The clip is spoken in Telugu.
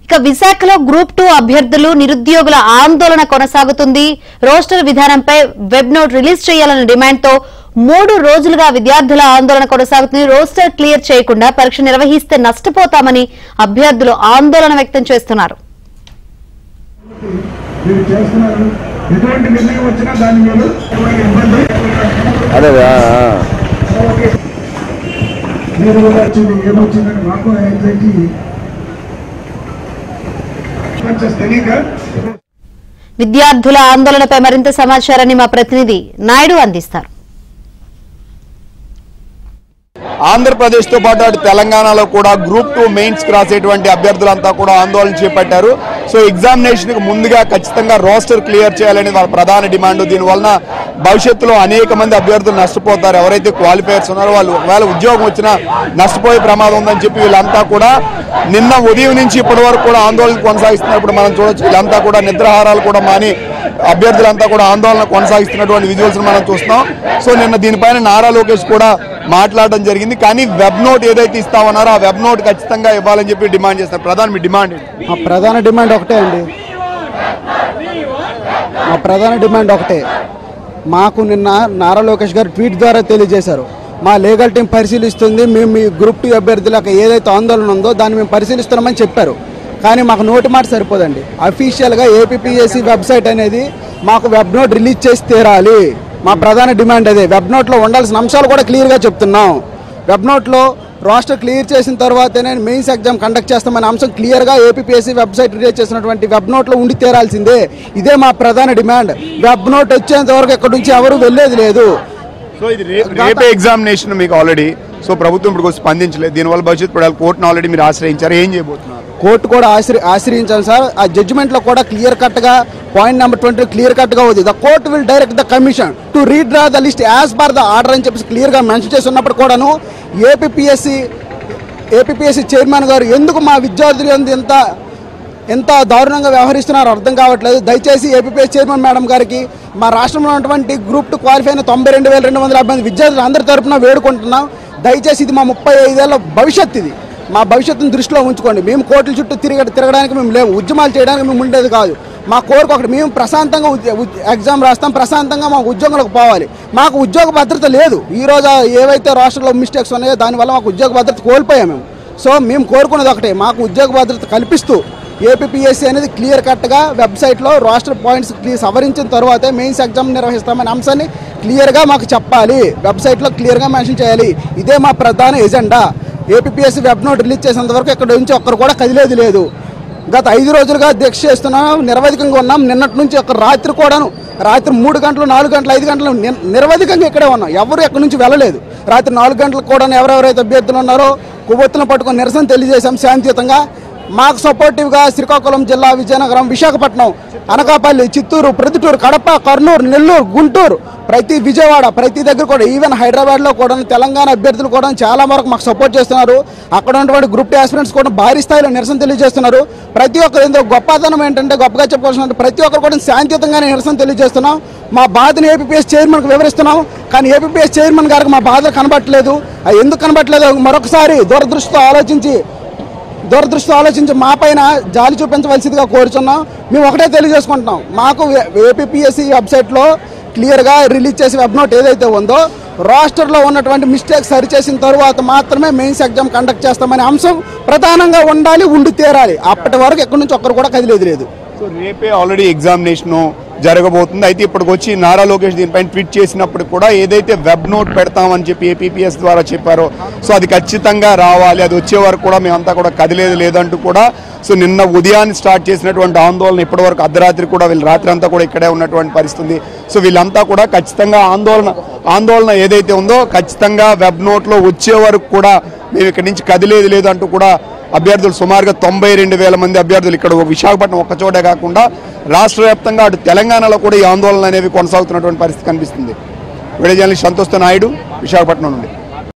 ఇక విశాఖలో గ్రూప్ 2 అభ్యర్థులు నిరుద్యోగుల ఆందోళన కొనసాగుతుంది. రోస్టర్ విధానంపై వెబ్ నోట్ రిలీజ్ చేయాలన్న డిమాండ్తో 3 రోజులుగా విద్యార్థుల ఆందోళన కొనసాగుతుంది. రోస్టర్ క్లియర్ చేయకుండా పరీక్ష నిర్వహిస్తే నష్టపోతామని అభ్యర్థులు ఆందోళన వ్యక్తం చేస్తున్నారు. విద్యార్థుల ఆందోళనపై మరింత సమాచారాన్ని మా ప్రతినిధి నాయుడు అందిస్తారు. ఆంధ్రప్రదేశ్ తో పాటు అటు తెలంగాణలో కూడా గ్రూప్ 2 మెయిన్స్ రాసేటువంటి అభ్యర్థులంతా కూడా ఆందోళన చేపట్టారు. సో ఎగ్జామినేషన్ కు ముందుగా ఖచ్చితంగా రోస్టర్ క్లియర్ చేయాలని వాళ్ళ ప్రధాన డిమాండ్. దీనివల్ల భవిష్యత్తులో అనేక మంది అభ్యర్థులు నష్టపోతారు. ఎవరైతే క్వాలిఫైయర్స్ ఉన్నారో వాళ్ళు ఒకవేళ ఉద్యోగం వచ్చినా నష్టపోయే ప్రమాదం ఉందని చెప్పి వీళ్ళంతా కూడా నిన్న ఉదయం నుంచి ఇప్పటి వరకు కూడా ఆందోళన కొనసాగిస్తున్నప్పుడు మనం చూడొచ్చు. వీళ్ళంతా కూడా నిద్రాహారాలు కూడా మాని అభ్యర్థులంతా కూడా ఆందోళన కొనసాగిస్తున్నటువంటి విజువల్స్ మనం చూస్తున్నాం. సో నిన్న దీనిపైన నారా లోకేష్ కూడా మాట్లాడడం జరిగింది. కానీ వెబ్ నోట్ ఏదైతే ఇస్తామన్నారో ఆ వెబ్ నోట్ ఖచ్చితంగా ఇవ్వాలని చెప్పి డిమాండ్ చేస్తారు. మీ డిమాండ్ ప్రధాన డిమాండ్ ఒకటే అండి. మా ప్రధాన డిమాండ్ ఒకటే. మాకు నిన్న నారా లోకేష్ గారు ట్వీట్ ద్వారా తెలియజేశారు, మా లీగల్ టీం పరిశీలిస్తుంది, మేము మీ గ్రూప్ 2 అభ్యర్థులకు ఏదైతే ఆందోళన ఉందో దాన్ని మేము పరిశీలిస్తున్నామని చెప్పారు. కానీ మాకు నోటి మాట సరిపోదండి. అఫీషియల్గా ఏపీపీఎస్సీ వెబ్సైట్ అనేది మాకు వెబ్ నోట్ రిలీజ్ చేసి తీరాలి. మా ప్రధాన డిమాండ్ అదే. వెబ్ నోట్లో ఉండాల్సిన అంశాలు కూడా క్లియర్గా చెప్తున్నాం. వెబ్ నోట్లో రోస్టర్ క్లియర్ చేసిన తర్వాతనే మెయిన్స్ ఎగ్జామ్ కండక్ట్ చేస్తామనే అంశం క్లియర్గా ఏపీపీఎస్సీ వెబ్సైట్ రిలీజ్ చేసినటువంటి వెబ్ నోట్లో ఉండి తీరాల్సిందే. ఇదే మా ప్రధాన డిమాండ్. వెబ్ నోట్ వచ్చేంత వరకు ఎక్కడి నుంచి ఎవరు వెళ్ళేది లేదు. సో ఇది రేపే ఎగ్జామినేషన్ మీకు ఆల్రెడీ. సో ప్రభుత్వం ఇప్పుడు స్పందించలేదు. దీనివల్ల భవిష్యత్తు పడాలి. కోర్టును ఆల్రెడీ మీరు ఆశ్రయించారు. ఏం చేయబోతున్నారు? కోర్టు కూడా ఆశ్రయించాం సార్. ఆ జడ్జిమెంట్లో కూడా క్లియర్ కట్గా పాయింట్ నెంబర్ 20 క్లియర్ కట్గా ఉంది. The court will direct the commission to redraw the list as per the order అని చెప్పేసి క్లియర్గా మెన్షన్ చేసి ఉన్నప్పుడు కూడాను ఏపీపీఎస్సీ చైర్మన్ గారు ఎందుకు మా విద్యార్థులు ఎంత దారుణంగా వ్యవహరిస్తున్నారో అర్థం కావట్లేదు. దయచేసి ఏపీపీఎస్సీ చైర్మన్ మేడం గారికి మా రాష్ట్రంలో ఉన్నటువంటి గ్రూప్ 2 క్వాలిఫై అయిన 92,250 మంది విద్యార్థులు అందరి తరఫున వేడుకుంటున్నాం. దయచేసి ఇది మా 35 ఏళ్ళ భవిష్యత్తు. ఇది మా భవిష్యత్తును దృష్టిలో ఉంచుకోండి. మేము కోర్టుల చుట్టూ తిరగడానికి మేము లేవు. ఉద్యమాలు చేయడానికి మేము ఉండేది కాదు. మా కోరిక ఒకటి, మేము ప్రశాంతంగా ఎగ్జామ్ రాస్తాం, ప్రశాంతంగా మాకు ఉద్యోగాలకు పోవాలి. మాకు ఉద్యోగ భద్రత లేదు. ఈరోజు ఏవైతే రాష్ట్రంలో మిస్టేక్స్ ఉన్నాయో దానివల్ల మాకు ఉద్యోగ భద్రత కోల్పోయాం మేము. సో మేము కోరుకునేది ఒకటే, మాకు ఉద్యోగ భద్రత కల్పిస్తూ ఏపీపీఎస్సీ అనేది క్లియర్ కట్గా వెబ్సైట్లో రోస్టర్ పాయింట్స్ సవరించిన తర్వాతే మెయిన్స్ ఎగ్జామ్ నిర్వహిస్తామనే అంశాన్ని క్లియర్గా మాకు చెప్పాలి. వెబ్సైట్లో క్లియర్గా మెన్షన్ చేయాలి. ఇదే మా ప్రధాన agenda. APPSC web note release చేసేంత వరకు ఇక్కడ నుంచి ఒక్కరు కూడా కదిలేది లేదు. గత 5 రోజులుగా దీక్ష చేస్తున్నాం, నిరవధికంగా ఉన్నాం. నిన్నటి నుంచి రాత్రి 3 గంటలు 4 గంటలు 5 గంటలు నిరవధికంగా ఇక్కడే ఉన్నాం. ఎవరు ఎక్కడి నుంచి వెళ్ళలేదు. రాత్రి 4 గంటలకు కూడా ఎవరెవరైతే అభ్యర్థులు ఉన్నారో కొవ్వొత్తులను పట్టుకొని నిరసన తెలియజేశాం శాంతియుతంగా. మాకు సపోర్టివ్గా శ్రీకాకుళం జిల్లా, విజయనగరం, విశాఖపట్నం, అనకాపల్లి, చిత్తూరు, ప్రొద్దుటూరు, కడప, కర్నూలు, నెల్లూరు, గుంటూరు, ప్రతి విజయవాడ, ప్రతి దగ్గర కూడా, ఈవెన్ హైదరాబాద్లో కూడా తెలంగాణ అభ్యర్థులు కూడా చాలా వరకు మాకు సపోర్ట్ చేస్తున్నారు. అక్కడ ఉన్నటువంటి గ్రూప్ 2 ఆస్పిరెంట్స్ కూడా భారీ స్థాయిలో నిరసన తెలియజేస్తున్నారు. ప్రతి ఒక్కరు ఎందుకు గొప్పతనం ఏంటంటే గొప్పగా చెప్పుకోవాల్సిన ప్రతి ఒక్కరు కూడా శాంతియుతంగానే నిరసన తెలియజేస్తున్నాం. మా బాధను ఏపీపీఎస్ చైర్మన్కి వివరిస్తున్నాం. కానీ ఏపీపీఎస్ చైర్మన్ గారికి మా బాధలు కనబట్టలేదు. అది ఎందుకు కనబట్టలేదు మరొకసారి దూరదృష్టితో ఆలోచించి మా పైన జాలి చూపించవలసిందిగా కోరుచున్నాం. మేము ఒకటే తెలియజేసుకుంటున్నాం, మాకు ఏపీపీఎస్సీ వెబ్సైట్లో క్లియర్గా రిలీజ్ చేసే వెబ్ నోట్ ఏదైతే ఉందో రాస్టర్లో ఉన్నటువంటి మిస్టేక్స్ సరిచేసిన తర్వాత మాత్రమే మెయిన్స్ ఎగ్జామ్ కండక్ట్ చేస్తామనే అంశం ప్రధానంగా ఉండి తీరాలి. అప్పటి వరకు ఎక్కడి నుంచి ఒక్కరు కూడా కదిలేదు లేదు. సో రేపే ఆల్రెడీ ఎగ్జామినేషన్ జరగబోతుంది. అయితే ఇప్పటికి వచ్చి నారా లోకేష్ దీనిపైన ట్వీట్ చేసినప్పుడు కూడా ఏదైతే వెబ్ నోట్ పెడతామని చెప్పి ఏపీపీఎస్ ద్వారా చెప్పారో సో అది ఖచ్చితంగా రావాలి, అది వచ్చే వరకు కూడా మేమంతా కూడా కదిలేదు లేదంటూ కూడా సో నిన్న ఉదయాన్ని స్టార్ట్ చేసినటువంటి ఆందోళన ఇప్పటి వరకు అర్ధరాత్రి కూడా వీళ్ళు రాత్రి అంతా కూడా ఇక్కడే ఉన్నటువంటి పరిస్థితి. సో వీళ్ళంతా కూడా ఖచ్చితంగా ఆందోళన ఏదైతే ఉందో ఖచ్చితంగా వెబ్ నోట్లో వచ్చే వరకు కూడా మేము ఇక్కడి నుంచి కదిలేదు లేదంటూ కూడా అభ్యర్థులు సుమారుగా 92,000 మంది అభ్యర్థులు ఇక్కడ విశాఖపట్నం ఒక్కచోటే కాకుండా రాష్ట్ర వ్యాప్తంగా అటు తెలంగాణలో కూడా ఈ ఆందోళనలు అనేవి కొనసాగుతున్నటువంటి పరిస్థితి కనిపిస్తుంది. వీడియో జర్నలిస్ట్ సంతోష్ నాయుడు, విశాఖపట్నం నుండి.